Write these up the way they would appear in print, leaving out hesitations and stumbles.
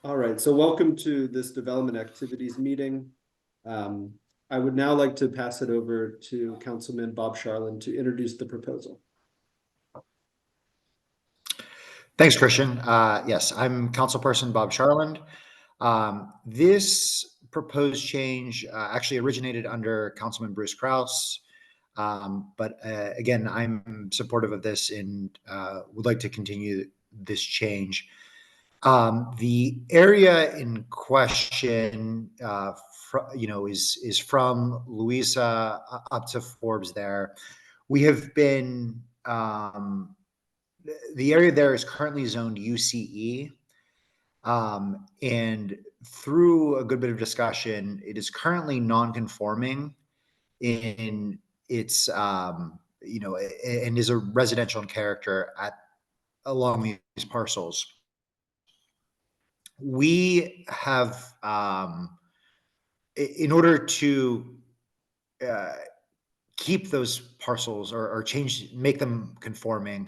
All right, so welcome to this development activities meeting. I would now like to pass it over to Councilman Bob Sharlin to introduce the proposal. Thanks, Christian. Yes, I'm Councilperson Bob Sharland. This proposed change actually originated under Councilman Bruce Kraus. But again, I'm supportive of this and would like to continue this change. The area in question, is from Louisa up to Forbes. There, we have been. The area there is currently zoned UCE, and through a good bit of discussion, it is currently non-conforming in its, and is a residential in character along these parcels. We have, in order to keep those parcels or make them conforming,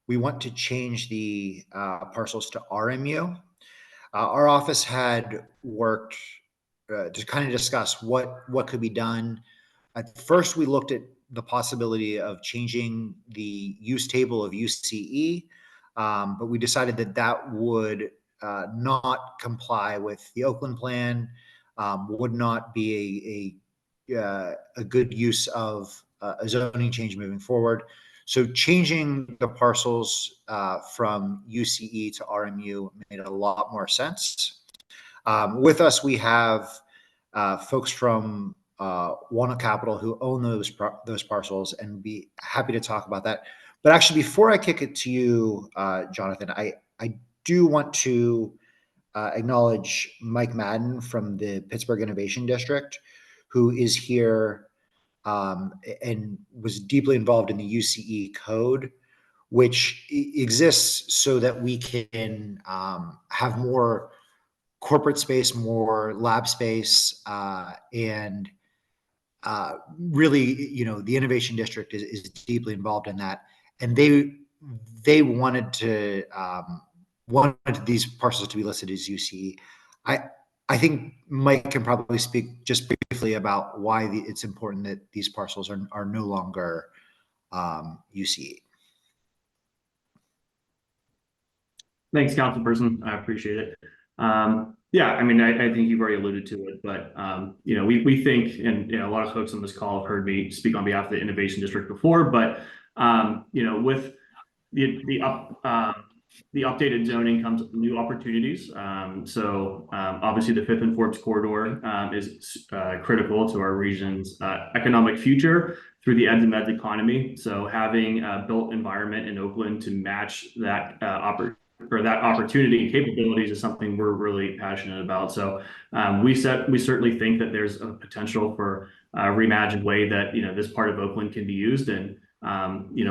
we want to change the parcels to RMU. Our office had worked to kind of discuss what could be done. At first, we looked at the possibility of changing the use table of UCE, but we decided that would not comply with the Oakland plan, would not be a good use of a zoning change moving forward. So changing the parcels from UCE to RMU made a lot more sense. With us, we have folks from Walnut Capital who own those parcels, and be happy to talk about that. But actually, before I kick it to you, Jonathan, I do want to acknowledge Mike Madden from the Pittsburgh Innovation District, who is here and was deeply involved in the UCE code, which exists so that we can have more corporate space, more lab space, and really, the Innovation District is deeply involved in that. And they wanted these parcels to be listed as UCE. I think Mike can probably speak just briefly about why it's important that these parcels are no longer UCE. Thanks, Councilperson. I appreciate it. Yeah, I mean, I think you've already alluded to it, but we think, and a lot of folks on this call have heard me speak on behalf of the Innovation District before, but with the updated zoning comes new opportunities. So obviously the 5th and Forbes corridor is critical to our region's economic future through the ends and meds economy. So having a built environment in Oakland to match that opportunity and capabilities is something we're really passionate about. So we certainly think that there's a potential for a reimagined way that this part of Oakland can be used, and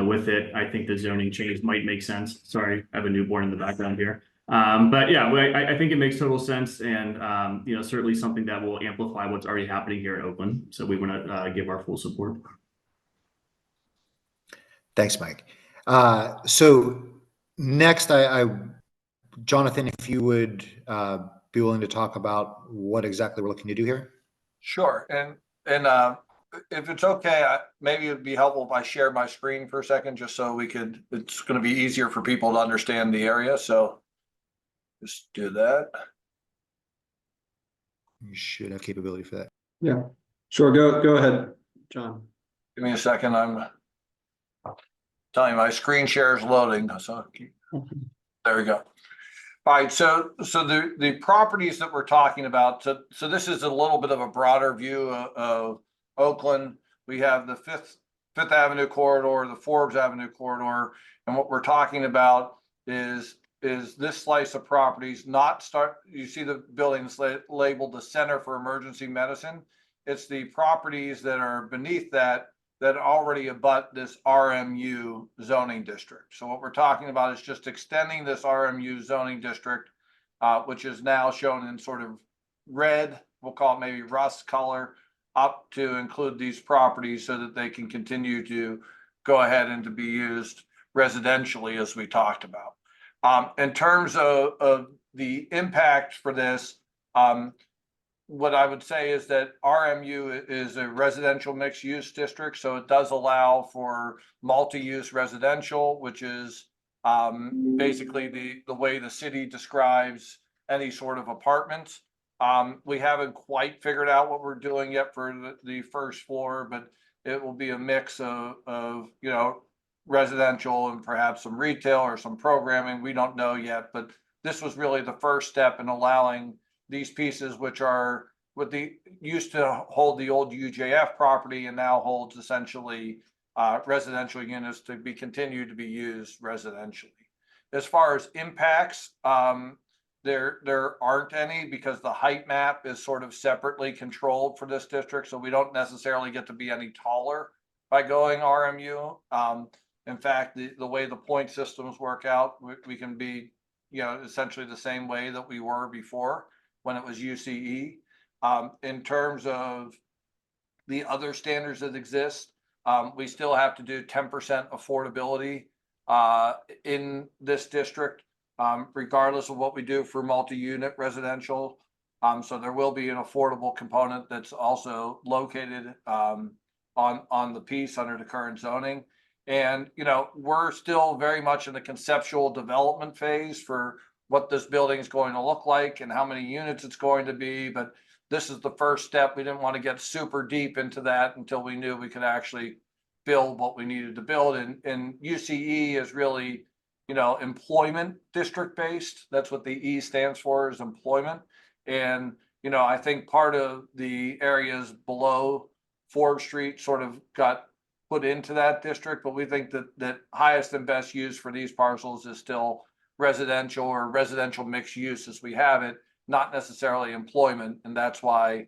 with it, I think the zoning change might make sense. Sorry, I have a newborn in the background here. But yeah, I think it makes total sense, and certainly something that will amplify what's already happening here in Oakland. So we want to give our full support. Thanks, Mike. So next, Jonathan, if you would be willing to talk about what exactly we're looking to do here. Sure, and if it's okay, maybe it'd be helpful if I share my screen for a second, just so it's going to be easier for people to understand the area. So just do that. You should have capability for that. Yeah, sure. Go ahead, John. Give me a second. I'm telling you, my screen share is loading. So there we go. All right, so the properties that we're talking about, so this is a little bit of a broader view of Oakland. We have the Fifth Avenue corridor, the Forbes Avenue corridor, and what we're talking about is this slice of properties. You see the buildings labeled the Center for Emergency Medicine. It's the properties that are beneath that already abut this RMU zoning district. So what we're talking about is just extending this RMU zoning district, which is now shown in sort of red, we'll call it maybe rust color, up to include these properties so that they can continue to go ahead and to be used residentially, as we talked about. In terms of the impact for this, what I would say is that RMU is a residential mixed use district, so it does allow for multi-use residential, which is basically the way the city describes any sort of apartments. We haven't quite figured out what we're doing yet for the first floor, but it will be a mix of you know, residential and perhaps some retail or some programming. We don't know yet, but this was really the first step in allowing these pieces, which are what the used to hold the old UJF property and now holds essentially residential units to be continued to be used residentially. As far as impacts, there aren't any, because the height map is sort of separately controlled for this district, so we don't necessarily get to be any taller by going RMU. In fact, the way the point systems work out, we can be, you know, essentially the same way that we were before when it was UCE. In terms of the other standards that exist, we still have to do 10% affordability in this district, regardless of what we do for multi-unit residential. So there will be an affordable component that's also located on the piece under the current zoning. And, you know, we're still very much in the conceptual development phase for what this building is going to look like and how many units it's going to be. But this is the first step. We didn't want to get super deep into that until we knew we could actually build what we needed to build. And UCE is really, you know, employment district based. That's what the E stands for, is employment. And, you know, I think part of the areas below Forbes Street sort of got put into that district, but we think that highest and best use for these parcels is still residential or residential mixed use as we have it, not necessarily employment. And that's why,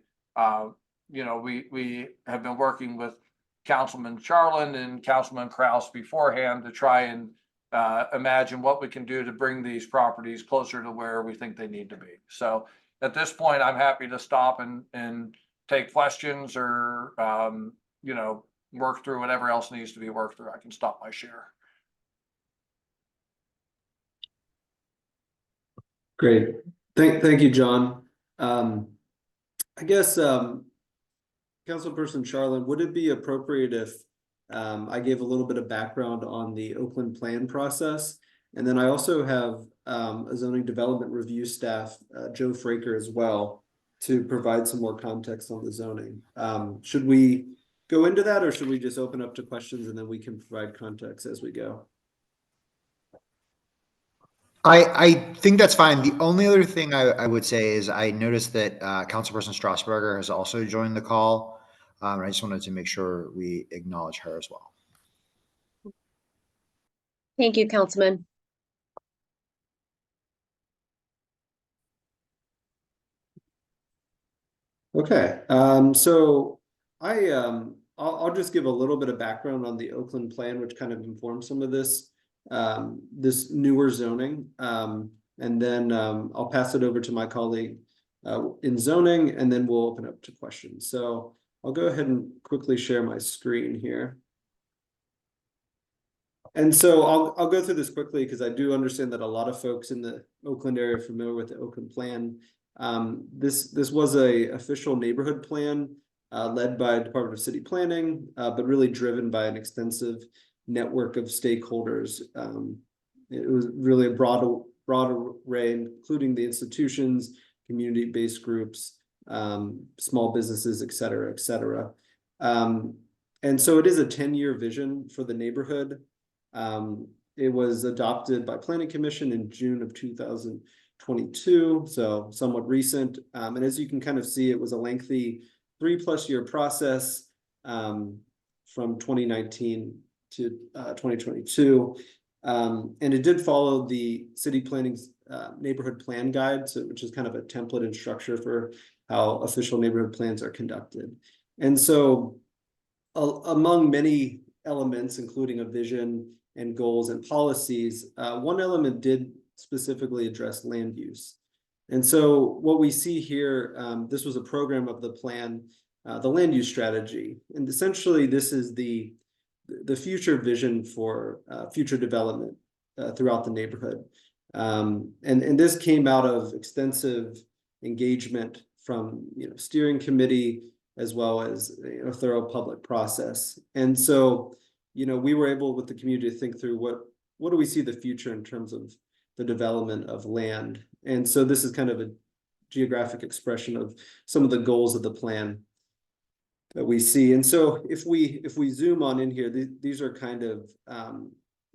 you know, we have been working with Councilman Charland and Councilman Kraus beforehand to try and imagine what we can do to bring these properties closer to where we think they need to be. So at this point, I'm happy to stop and take questions or, you know, work through whatever else needs to be worked through. I can stop my share. Great. Thank you, John. I guess, Councilperson Charlin, would it be appropriate if I gave a little bit of background on the Oakland plan process? And then I also have a zoning development review staff, Joe Fraker as well, to provide some more context on the zoning. Should we go into that, or should we just open up to questions and then we can provide context as we go? I think that's fine. The only other thing I would say is I noticed that Councilperson Strasburger has also joined the call. And I just wanted to make sure we acknowledge her as well. Thank you, Councilman. Okay, so I'll just give a little bit of background on the Oakland plan, which kind of informs some of this this newer zoning, and then I'll pass it over to my colleague in zoning, and then we'll open up to questions. So I'll go ahead and quickly share my screen here. And so I'll go through this quickly because I do understand that a lot of folks in the Oakland area are familiar with the Oakland plan. This was a official neighborhood plan led by Department of City Planning, but really driven by an extensive network of stakeholders. It was really a broad array, including the institutions, community-based groups, small businesses, et cetera, et cetera. And so it is a 10-year vision for the neighborhood. It was adopted by Planning Commission in June of 2022, so somewhat recent. And as you can kind of see, it was a lengthy 3+ year process from 2019 to 2022. And it did follow the city planning's neighborhood plan guide, which is kind of a template and structure for how official neighborhood plans are conducted. And so among many elements, including a vision and goals and policies, one element did specifically address land use. And so what we see here, this was a program of the plan, the land use strategy. And essentially this is the future vision for future development throughout the neighborhood. And this came out of extensive engagement from, steering committee, as well as a thorough public process. And so, we were able with the community to think through what do we see the future in terms of the development of land. And so this is kind of a geographic expression of some of the goals of the plan that we see. And so if we zoom on in here, these are kind of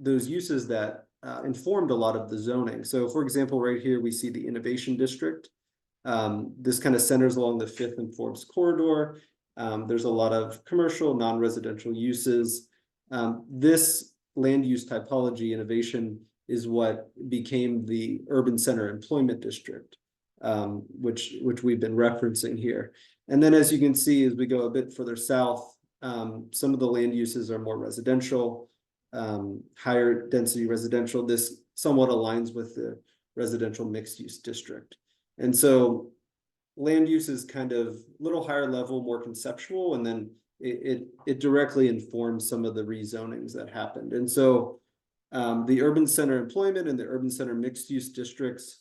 those uses that informed a lot of the zoning. So for example, right here, we see the Innovation District. This kind of centers along the 5th and Forbes corridor. There's a lot of commercial, non-residential uses. This land use typology innovation is what became the Urban Center Employment District, which we've been referencing here. And then as you can see, as we go a bit further south, some of the land uses are more residential, higher density residential. This somewhat aligns with the residential mixed use district. And so land use is kind of a little higher level, more conceptual, and then it directly informs some of the rezonings that happened. And so the urban center employment and the urban center mixed use districts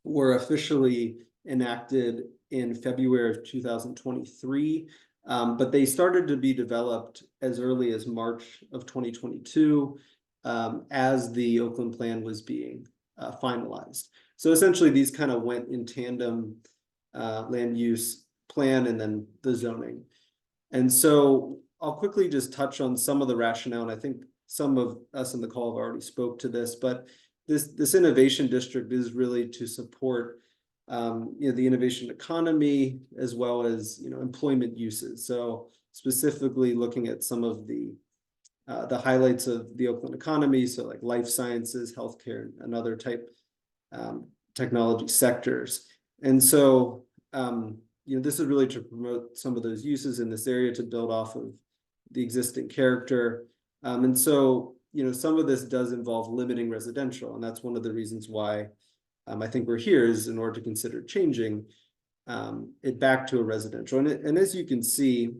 were officially enacted in February of 2023, but they started to be developed as early as March of 2022 as the Oakland plan was being finalized. So essentially these kind of went in tandem, land use plan and then the zoning. And so I'll quickly just touch on some of the rationale, and I think some of us in the call have already spoke to this, but this innovation district is really to support the innovation economy as well as employment uses. So specifically looking at some of the highlights of the Oakland economy, so like life sciences, healthcare, and other type technology sectors. And so this is really to promote some of those uses in this area to build off of the existing character. And so some of this does involve limiting residential, and that's one of the reasons why I think we're here, is in order to consider changing it back to a residential. And as you can see,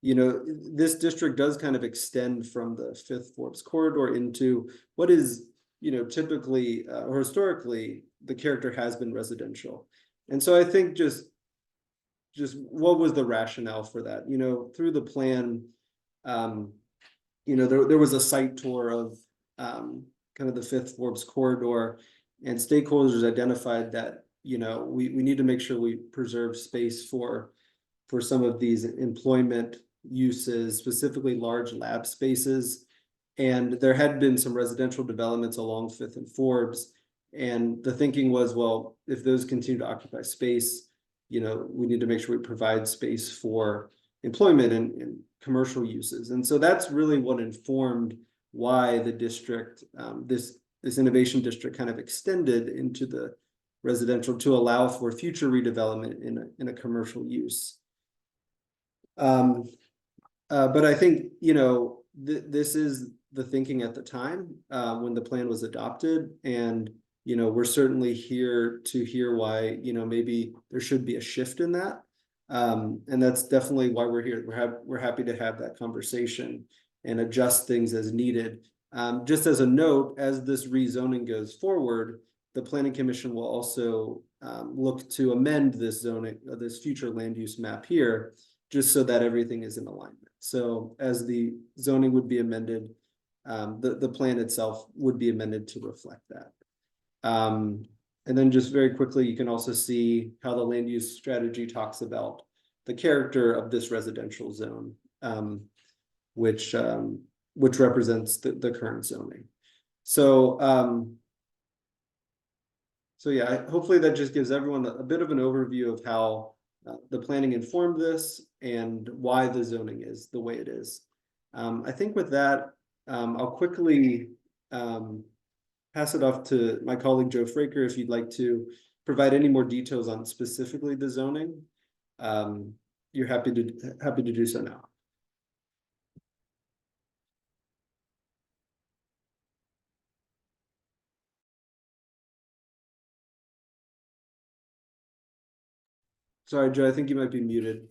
this district does kind of extend from the 5th Forbes corridor into what is, typically or historically, the character has been residential. And so I think just what was the rationale for that? Through the plan, there was a site tour of kind of the 5th Forbes corridor, and stakeholders identified that we need to make sure we preserve space for some of these employment uses, specifically large lab spaces. And there had been some residential developments along 5th and Forbes, and the thinking was, well, if those continue to occupy space, we need to make sure we provide space for employment and commercial uses. And so that's really what informed why the district, this innovation district, kind of extended into the residential to allow for future redevelopment in a commercial use. But I think this is the thinking at the time when the plan was adopted, and we're certainly here to hear why maybe there should be a shift in that. And that's definitely why we're here. We're happy to have that conversation and adjust things as needed. Just as a note, as this rezoning goes forward, the Planning Commission will also look to amend this zoning, this future land use map here, just so that everything is in alignment. So as the zoning would be amended, the plan itself would be amended to reflect that. And then just very quickly, you can also see how the land use strategy talks about the character of this residential zone, which represents the current zoning. So, so yeah, hopefully that just gives everyone a bit of an overview of how the planning informed this and why the zoning is the way it is. I think with that, I'll quickly pass it off to my colleague Joe Fraker if you'd like to provide any more details on specifically the zoning. You're happy to do so now. Sorry, Joe, I think you might be muted.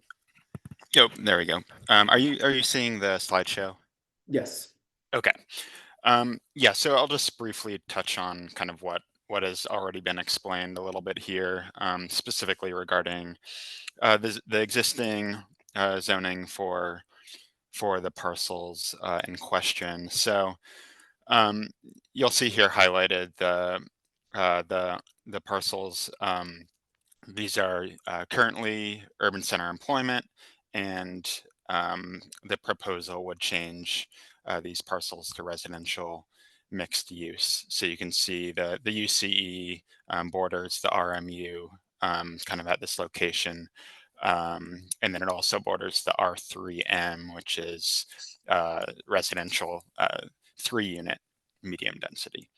Yep, there we go. Are you seeing the slideshow? Yes. Okay. Yeah, so I'll just briefly touch on kind of what has already been explained a little bit here, specifically regarding the existing zoning for the parcels in question. So you'll see here highlighted the parcels. These are currently urban center employment, and the proposal would change these parcels to residential mixed use. So you can see the UCE borders the RMU kind of at this location. And then it also borders the R3M, which is residential 3-unit medium density.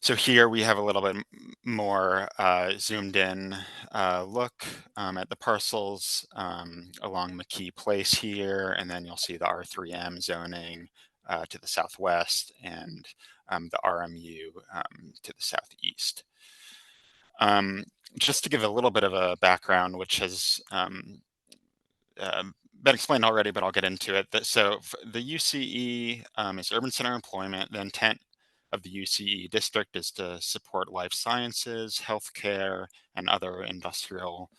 So here we have a little bit more zoomed in look at the parcels along McKee Place here, and then you'll see the R3M zoning to the southwest and the RMU to the southeast. Just to give a little bit of a background, which has been explained already, but I'll get into it. So the UCE is urban center employment. The intent of the UCE district is to support life sciences, healthcare, and other industrial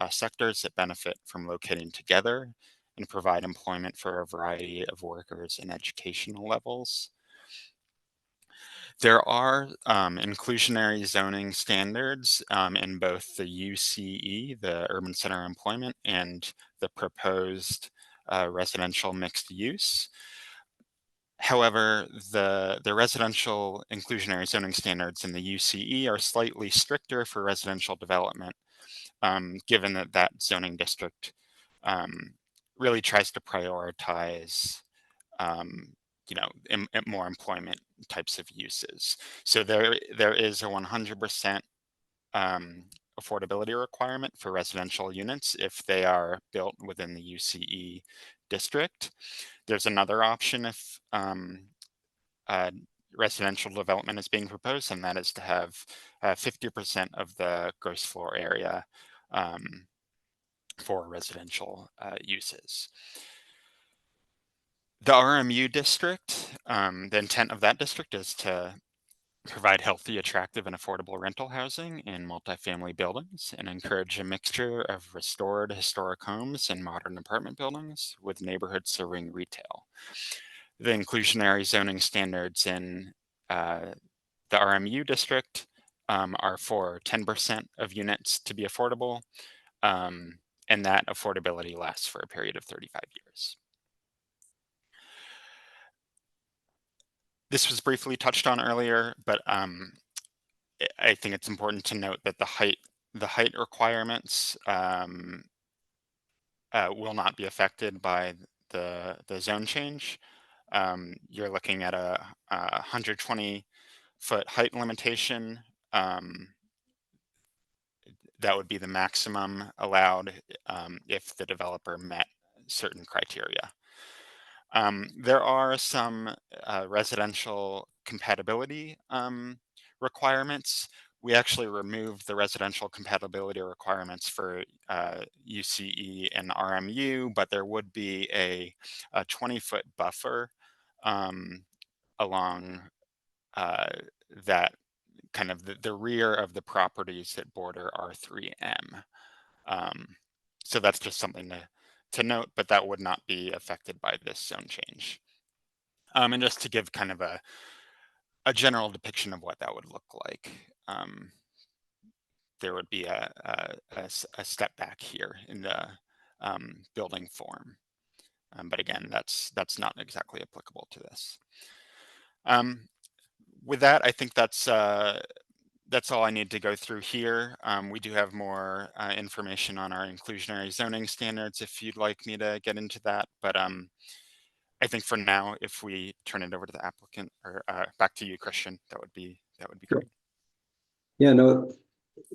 sectors that benefit from locating together and provide employment for a variety of workers and educational levels. There are inclusionary zoning standards in both the UCE, the urban center employment, and the proposed residential mixed use. However, the residential inclusionary zoning standards in the UCE are slightly stricter for residential development, given that that zoning district really tries to prioritize more employment types of uses. So there is a 100% affordability requirement for residential units if they are built within the UCE district. There's another option if residential development is being proposed, and that is to have 50% of the gross floor area for residential uses. The RMU district, the intent of that district is to provide healthy, attractive, and affordable rental housing in multifamily buildings and encourage a mixture of restored historic homes and modern apartment buildings with neighborhoods serving retail. The inclusionary zoning standards in the RMU district are for 10% of units to be affordable, and that affordability lasts for a period of 35 years. This was briefly touched on earlier, but I think it's important to note that the height requirements will not be affected by the zone change. You're looking at a 120-foot height limitation. That would be the maximum allowed if the developer met certain criteria. There are some residential compatibility requirements. We actually removed the residential compatibility requirements for UCE and RMU, but there would be a 20-foot buffer along that kind of the rear of the properties that border R3M. So that's just something to note, but that would not be affected by this zone change. And just to give kind of a general depiction of what that would look like, there would be a step back here in the building form. But again, that's not exactly applicable to this. With that, I think that's all I need to go through here. We do have more information on our inclusionary zoning standards if you'd like me to get into that. But I think for now, if we turn it over to the applicant or back to you, Christian, that would be great. Yeah, no,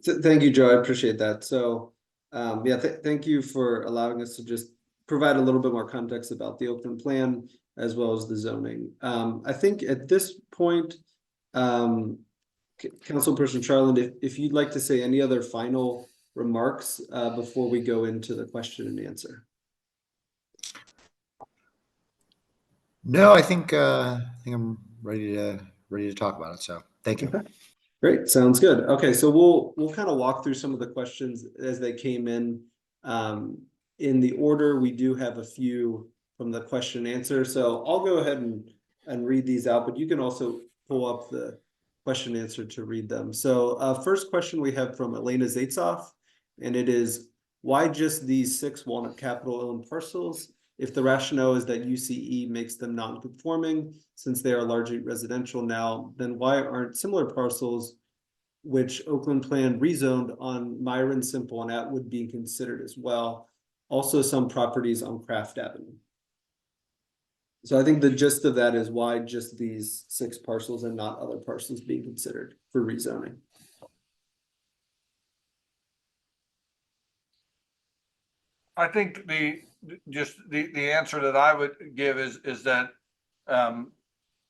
thank you, Joe. I appreciate that. So yeah, thank you for allowing us to just provide a little bit more context about the Oakland plan as well as the zoning. I think at this point, Councilperson Charland, if you'd like to say any other final remarks before we go into the question and answer. No, I think I'm ready to talk about it. So thank you. Okay. Great, sounds good. Okay, so we'll kind of walk through some of the questions as they came in. In the order, we do have a few from the question and answer. So I'll go ahead and read these out, but you can also pull up the question and answer to read them. So first question we have from Elena Zaitsoff, and it is, why just these 6 Walnut Capital owned parcels? If the rationale is that UCE makes them non-conforming, since they are largely residential now, then why aren't similar parcels which Oakland Plan rezoned on Myron, Simple, and Atwood being considered as well? Also some properties on Craft Avenue. So I think the gist of that is why just these 6 parcels and not other parcels being considered for rezoning. I think the answer that I would give is that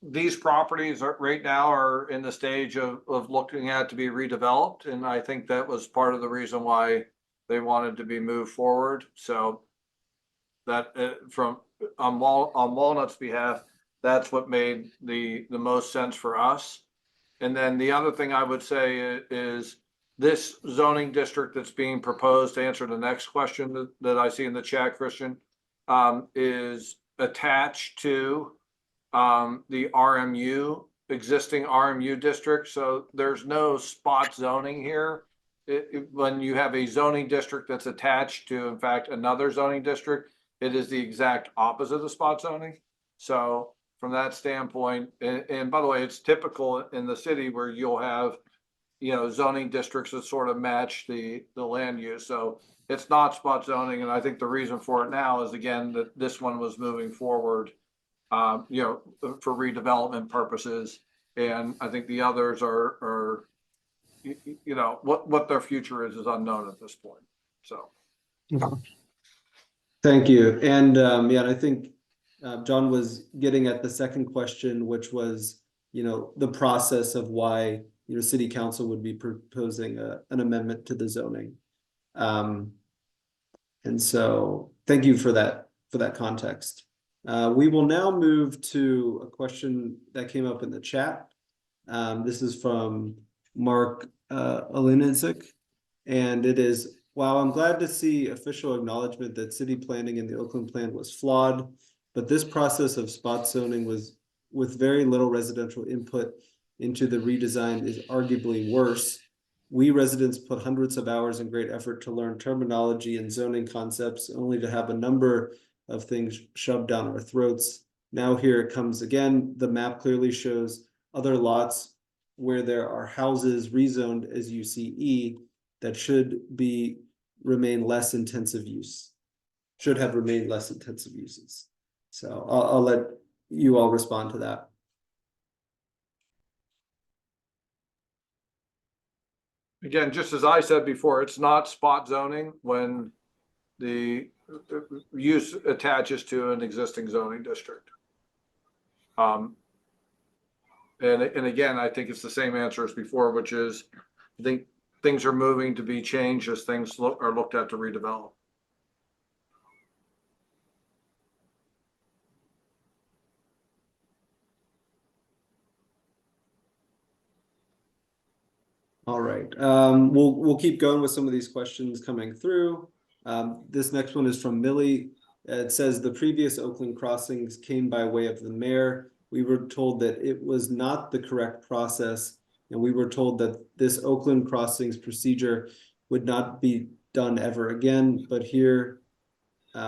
these properties right now are in the stage of looking at to be redeveloped, and I think that was part of the reason why they wanted to be moved forward. So that from on Walnut's behalf, that's what made the most sense for us. And then the other thing I would say is this zoning district that's being proposed, to answer the next question that I see in the chat, Christian, is attached to the RMU, existing RMU district. So there's no spot zoning here. When you have a zoning district that's attached to, in fact, another zoning district, it is the exact opposite of spot zoning. So from that standpoint, and by the way, it's typical in the city where you'll have, zoning districts that sort of match the land use. So it's not spot zoning. And I think the reason for it now is, again, that this one was moving forward, for redevelopment purposes. And I think the others are what their future is unknown at this point. So. Thank you. And yeah, I think John was getting at the second question, which was, the process of why, city council would be proposing an amendment to the zoning. And so thank you for that context. We will now move to a question that came up in the chat. This is from Mark Alinizik, and it is, wow, I'm glad to see official acknowledgement that city planning in the Oakland plan was flawed, but this process of spot zoning was with very little residential input into the redesign is arguably worse. We residents put hundreds of hours and great effort to learn terminology and zoning concepts, only to have a number of things shoved down our throats. Now here it comes again. The map clearly shows other lots where there are houses rezoned as UCE that should remain less intensive use, should have remained less intensive uses. So I'll let you all respond to that. Again, just as I said before, it's not spot zoning when the use attaches to an existing zoning district. And again, I think it's the same answer as before, which is, I think things are moving to be changed as things are looked at to redevelop. All right, we'll keep going with some of these questions coming through. This next one is from Millie. It says the previous Oakland crossings came by way of the mayor. We were told that it was not the correct process, and we were told that this Oakland crossings procedure would not be done ever again. But here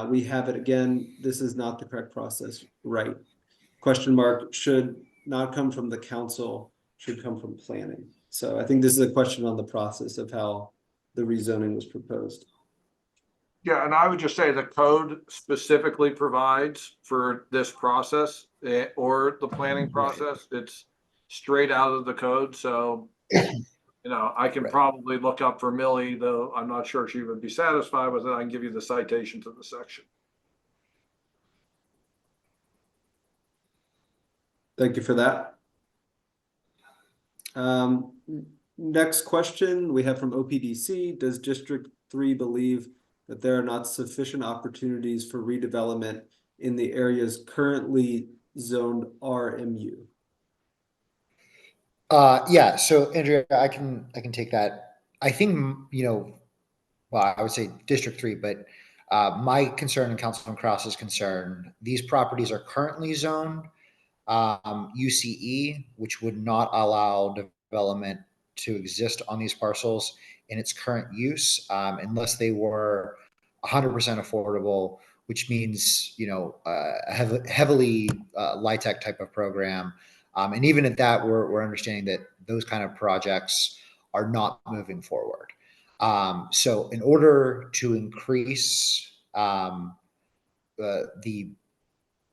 we have it again. This is not the correct process, right? Question mark, should not come from the council, should come from planning. So I think this is a question on the process of how the rezoning was proposed. Yeah, and I would just say the code specifically provides for this process or the planning process. It's straight out of the code. So, I can probably look up for Millie, though I'm not sure she would be satisfied with it. I can give you the citation to the section. Thank you for that. Next question we have from OPDC. Does District 3 believe that there are not sufficient opportunities for redevelopment in the areas currently zoned RMU? Yeah, so Andrea, I can take that. I think, well, I would say District 3, but my concern and Councilman Cross's concern, these properties are currently zoned UCE, which would not allow development to exist on these parcels in its current use, unless they were 100% affordable, which means, a heavily LIHTC type of program. And even at that, we're understanding that those kind of projects are not moving forward. So in order to increase the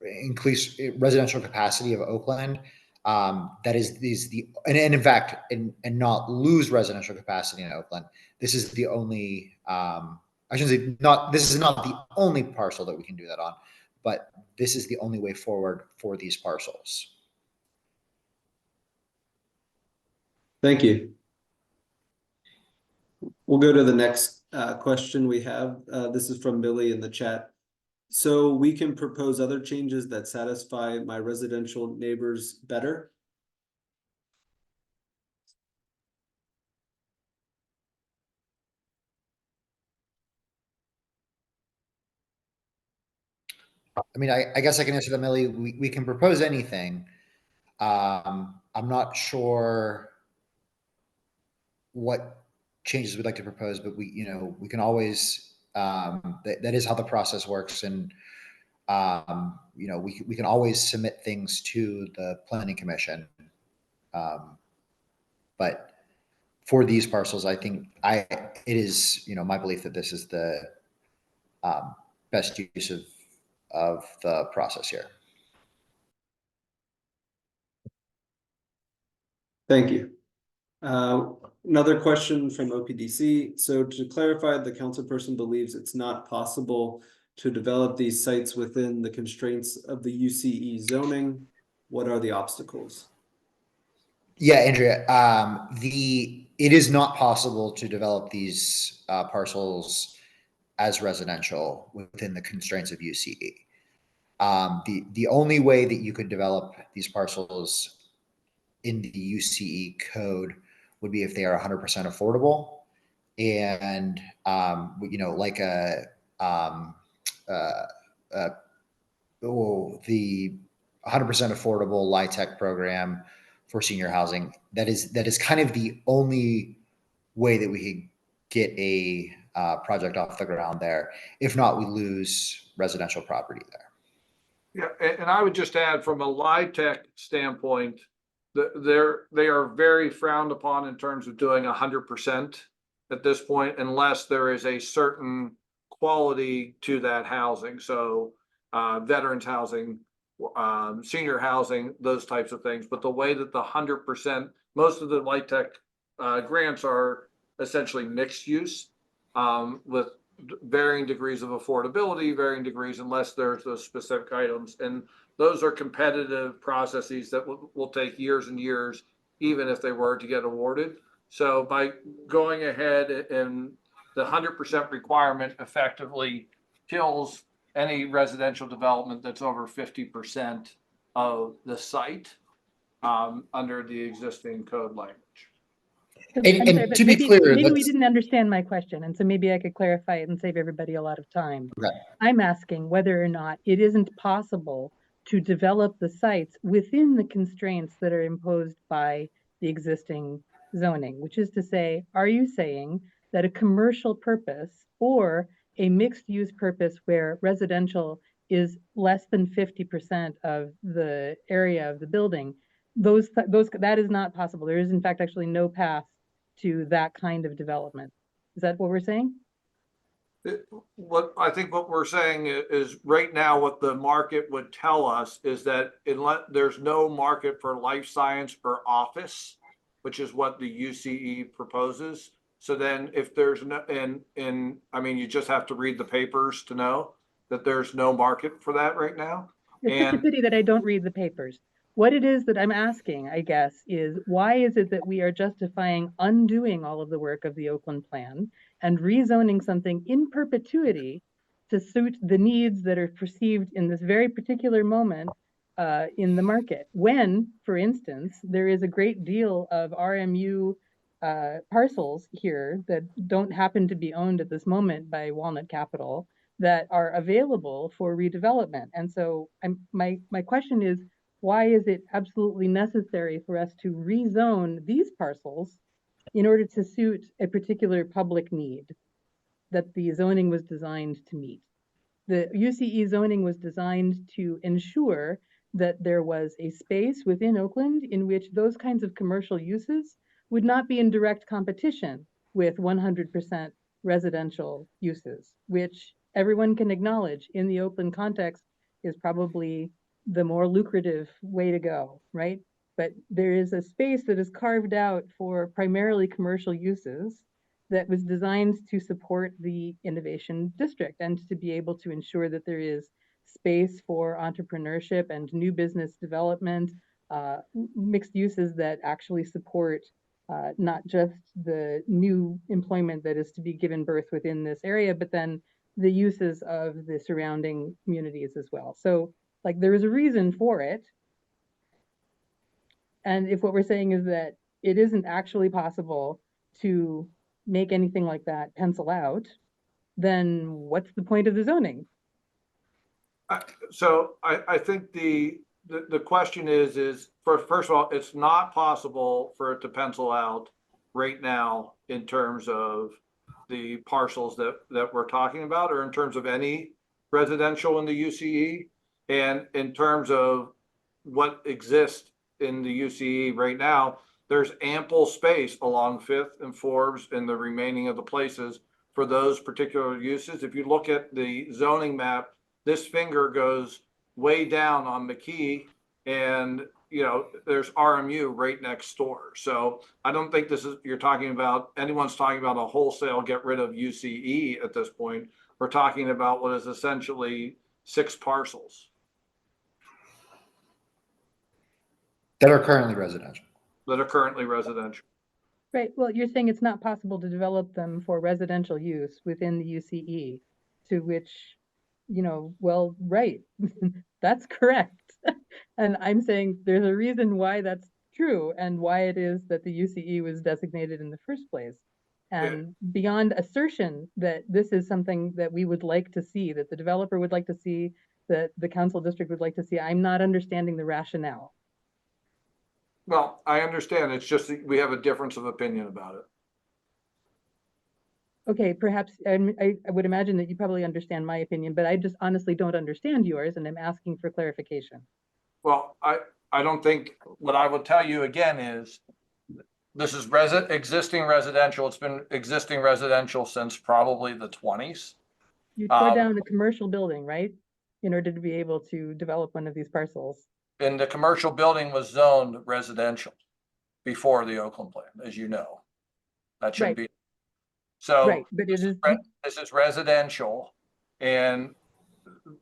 increase residential capacity of Oakland, that is the and in fact and not lose residential capacity in Oakland. This is the only I shouldn't say not this is not the only parcel that we can do that on, but this is the only way forward for these parcels. Thank you. We'll go to the next question we have. This is from Billy in the chat. So we can propose other changes that satisfy my residential neighbors better? I mean, I guess I can answer that, Millie. We can propose anything. I'm not sure what changes we'd like to propose, but we can always, that is how the process works. And, we can always submit things to the planning commission. But for these parcels, I think it is, my belief that this is the best use of the process here. Thank you. Another question from OPDC. So to clarify, the councilperson believes it's not possible to develop these sites within the constraints of the UCE zoning. What are the obstacles? Yeah, Andrea, it is not possible to develop these parcels as residential within the constraints of UCE. The only way that you could develop these parcels in the UCE code would be if they are 100% affordable, and like the 100% affordable LIHTC program for senior housing. That is kind of the only way that we could get a project off the ground there. If not, we lose residential property there. Yeah, and I would just add from a LIHTC standpoint, they are very frowned upon in terms of doing 100% at this point, unless there is a certain quality to that housing. So veterans housing, senior housing, those types of things. But the way that the 100%, most of the LIHTC grants are essentially mixed use with varying degrees of affordability, varying degrees, unless there's those specific items. And those are competitive processes that will take years and years, even if they were to get awarded. So by going ahead and the 100% requirement effectively kills any residential development that's over 50% of the site under the existing code language. And to be clear, maybe we didn't understand my question, and so maybe I could clarify it and save everybody a lot of time. Okay. I'm asking whether or not it isn't possible to develop the sites within the constraints that are imposed by the existing zoning, which is to say, are you saying that a commercial purpose or a mixed use purpose where residential is less than 50% of the area of the building, that is not possible? There is in fact actually no path to that kind of development. Is that what we're saying? What I think what we're saying is right now what the market would tell us is that unless there's no market for life science or office, which is what the UCE proposes. So then if there's no, I mean, you just have to read the papers to know that there's no market for that right now. It's such a pity that I don't read the papers. What it is that I'm asking, I guess, is why is it that we are justifying undoing all of the work of the Oakland plan and rezoning something in perpetuity to suit the needs that are perceived in this very particular moment in the market. When, for instance, there is a great deal of RMU parcels here that don't happen to be owned at this moment by Walnut Capital that are available for redevelopment. And so my question is, why is it absolutely necessary for us to rezone these parcels in order to suit a particular public need that the zoning was designed to meet? The UCE zoning was designed to ensure that there was a space within Oakland in which those kinds of commercial uses would not be in direct competition with 100% residential uses, which everyone can acknowledge in the Oakland context is probably the more lucrative way to go, right? But there is a space that is carved out for primarily commercial uses that was designed to support the innovation district and to be able to ensure that there is space for entrepreneurship and new business development, mixed uses that actually support not just the new employment that is to be given birth within this area, but then the uses of the surrounding communities as well. So like there is a reason for it. And if what we're saying is that it isn't actually possible to make anything like that pencil out, then what's the point of the zoning? So I think the question is first of all, it's not possible for it to pencil out right now in terms of the parcels that we're talking about, or in terms of any residential in the UCE, and in terms of what exists in the UCE right now, there's ample space along Fifth and Forbes and the remaining of the places for those particular uses. If you look at the zoning map, this finger goes way down on McKee, and you know there's RMU right next door. So I don't think anyone's talking about a wholesale get rid of UCE at this point. We're talking about what is essentially 6 parcels That are currently residential. Right. Well, you're saying it's not possible to develop them for residential use within the UCE, to which, you know, well, right, that's correct. And I'm saying there's a reason why that's true and why it is that the UCE was designated in the first place. And beyond assertion that this is something that we would like to see, that the developer would like to see, that the council district would like to see, I'm not understanding the rationale. Well, I understand. It's just that we have a difference of opinion about it. Okay, perhaps I would imagine that you probably understand my opinion, but I just honestly don't understand yours, and I'm asking for clarification. Well, I don't think, what I will tell you again is this is existing residential. It's been existing residential since probably the 20s. You tore down a commercial building, right? In order to be able to develop one of these parcels. And the commercial building was zoned residential before the Oakland plan, as you know. That shouldn't be. So right, but this is residential, and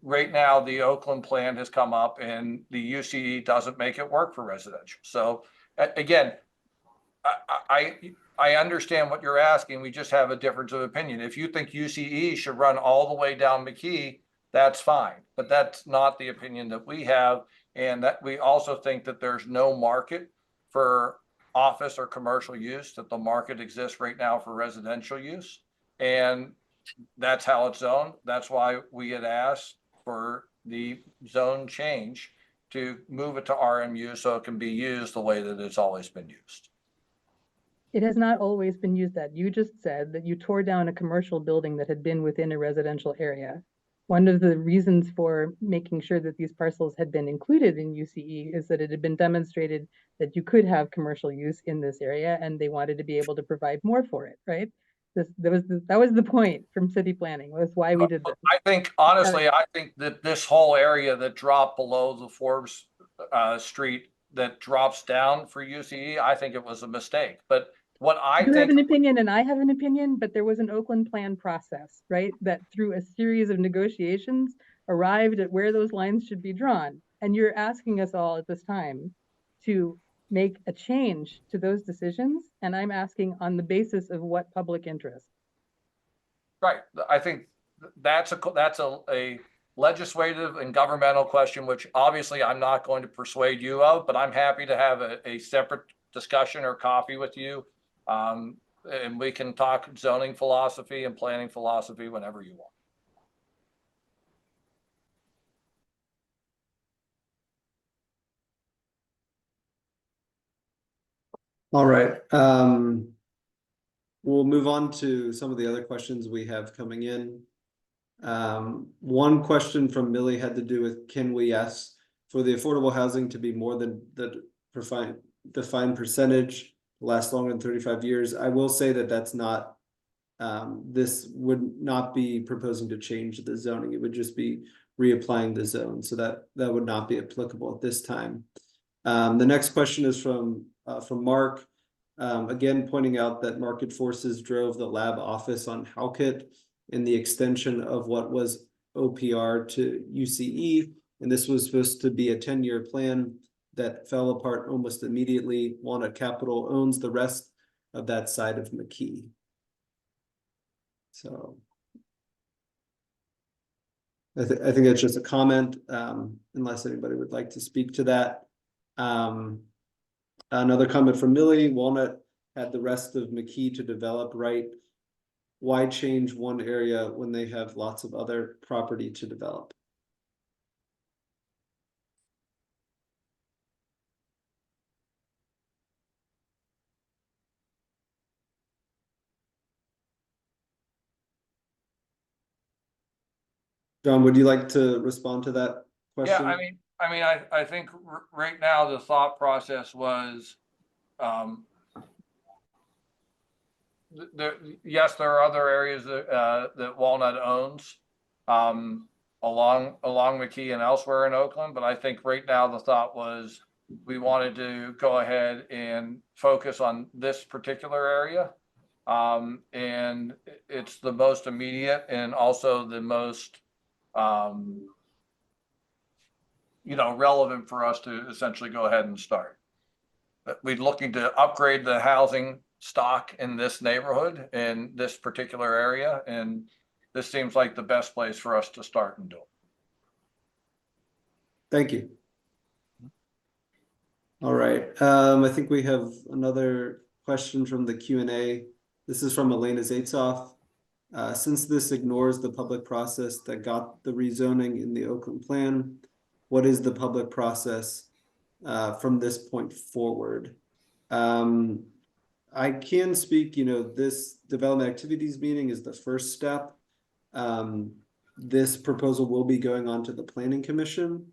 right now the Oakland plan has come up and the UCE doesn't make it work for residential. So again, I understand what you're asking. We just have a difference of opinion. If you think UCE should run all the way down McKee, that's fine, but that's not the opinion that we have. And that we also think that there's no market for office or commercial use, that the market exists right now for residential use. And that's how it's zoned. That's why we had asked for the zone change to move it to RMU so it can be used the way that it's always been used. It has not always been used that. You just said that you tore down a commercial building that had been within a residential area. One of the reasons for making sure that these parcels had been included in UCE is that it had been demonstrated that you could have commercial use in this area, and they wanted to be able to provide more for it, right? That was the point from city planning. Was why we did this. I think, honestly, I think that this whole area that dropped below the Forbes Street that drops down for UCE, I think it was a mistake. But what you have an opinion and I have an opinion, but there was an Oakland plan process, right? That through a series of negotiations arrived at where those lines should be drawn. And you're asking us all at this time to make a change to those decisions. And I'm asking on the basis of what public interest? Right. I think that's a legislative and governmental question, which obviously I'm not going to persuade you of, but I'm happy to have a separate discussion or coffee with you. And we can talk zoning philosophy and planning philosophy whenever you want. All right. We'll move on to some of the other questions we have coming in. One question from Millie had to do with, can we ask for the affordable housing to be more than the defined percentage, last longer than 35 years? I will say that that's not, this would not be proposing to change the zoning. It would just be reapplying the zone. So that would not be applicable at this time. The next question is from Mark. Again, pointing out that market forces drove the lab office on Halkett in the extension of what was OPR to UCE. And this was supposed to be a 10-year plan that fell apart almost immediately. Walnut Capital owns the rest of that side of McKee. So I think it's just a comment, unless anybody would like to speak to that. Another comment from Millie, Walnut had the rest of McKee to develop, right? Why change one area when they have lots of other property to develop? John, would you like to respond to that question? Yeah, I think right now the thought process was, yes, there are other areas that Walnut owns along McKee and elsewhere in Oakland, but I think right now the thought was we wanted to go ahead and focus on this particular area. And it's the most immediate and also the most relevant for us to essentially go ahead and start. We're looking to upgrade the housing stock in this neighborhood, in this particular area, and this seems like the best place for us to start and do it. Thank you. All right, I think we have another question from the Q&A. This is from Elena Zaitzoff. Since this ignores the public process that got the rezoning in the Oakland plan, what is the public process from this point forward? I can speak, this development activities meeting is the first step. This proposal will be going on to the Planning Commission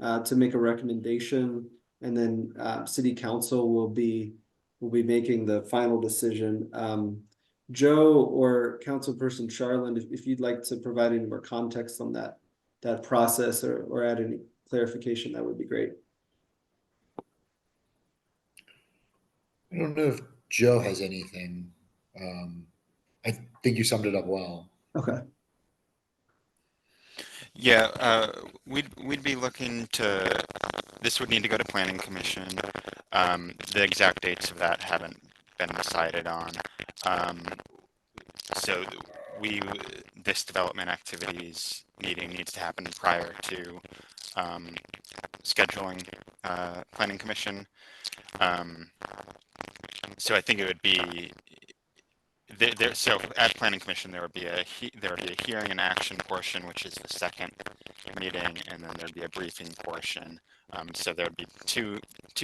to make a recommendation, and then City Council will be making the final decision. Joe or Councilperson Charland, if you'd like to provide any more context on that process or add any clarification, that would be great. I don't know if Joe has anything. I think you summed it up well. Okay. Yeah, we'd be looking to, this would need to go to Planning Commission. The exact dates of that haven't been decided on. So this development activities meeting needs to happen prior to scheduling Planning Commission. So I think it would be so at Planning Commission there would be a hearing and action portion, which is the second meeting, and then there'd be a briefing portion. So there would be two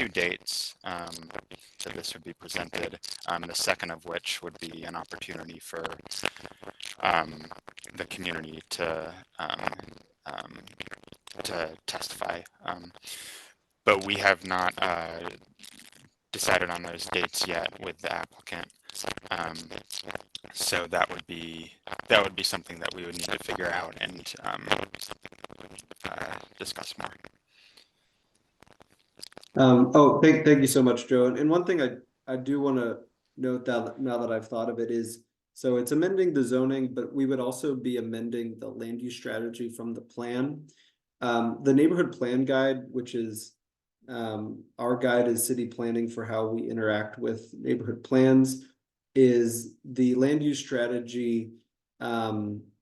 dates that this would be presented. The second of which would be an opportunity for the community to testify. But we have not decided on those dates yet with the applicant. So that would be something that we would need to figure out and discuss more. Thank you so much, Joe. And one thing I do want to note that now that I've thought of it is, so it's amending the zoning, but we would also be amending the land use strategy from the plan. The neighborhood plan guide, which is our guide is city planning for how we interact with neighborhood plans, is the land use strategy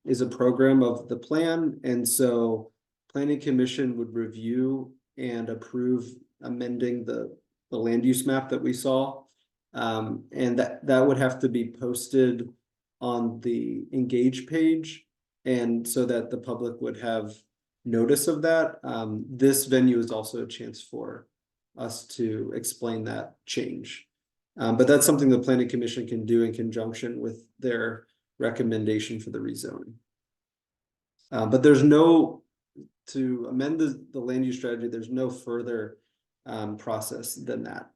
is a program of the plan, and so planning commission would review and approve amending the land use map that we saw. And that would have to be posted on the Engage page, and so that the public would have notice of that. This venue is also a chance for us to explain that change. But that's something the planning commission can do in conjunction with their recommendation for the rezoning. But there's no, to amend the land use strategy, there's no further process than that.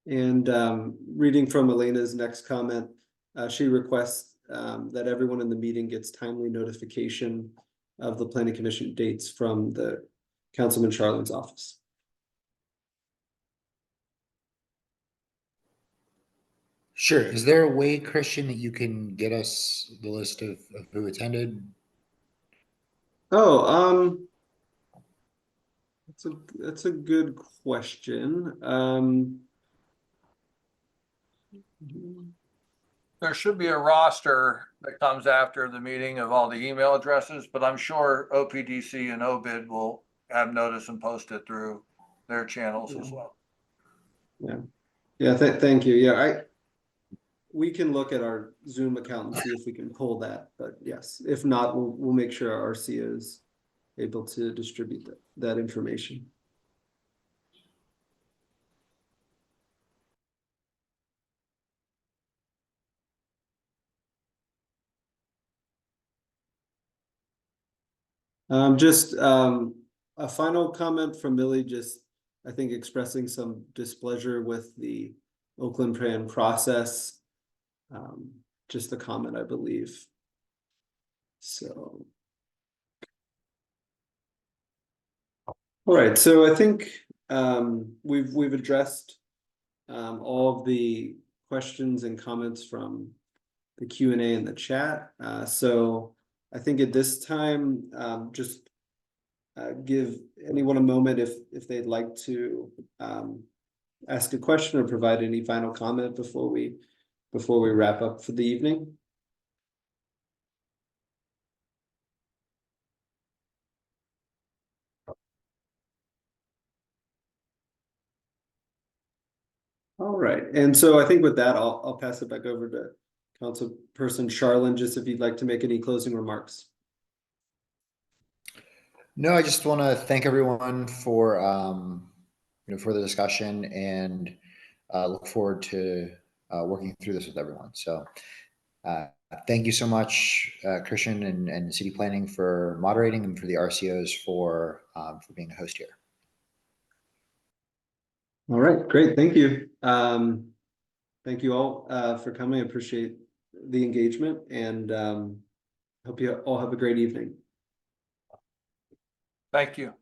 And reading from Elena's next comment, she requests that everyone in the meeting gets timely notification of the planning commission dates from the Councilman Charlin's office. Sure. Is there a way, Christian, that you can get us the list of who attended? Oh, that's a good question. There should be a roster that comes after the meeting of all the email addresses, but I'm sure OPDC and OBID will have notice and post it through their channels as well. Yeah, thank you. Yeah, we can look at our Zoom account and see if we can pull that, but yes, if not, we'll make sure our RCO is able to distribute that information. Just a final comment from Millie, just I think expressing some displeasure with the Oakland plan process. Just a comment, I believe. So. All right, so I think we've addressed all of the questions and comments from the Q&A in the chat. So I think at this time, just give anyone a moment if they'd like to ask a question or provide any final comment before we wrap up for the evening. All right, and so I think with that, I'll pass it back over to Councilperson Charlin, just if you'd like to make any closing remarks. No, I just want to thank everyone for for the discussion, and look forward to working through this with everyone. So thank you so much, Christian and City Planning, for moderating, and for the RCOs for being a host here. All right, great, thank you. Thank you all for coming. I appreciate the engagement, and hope you all have a great evening. Thank you.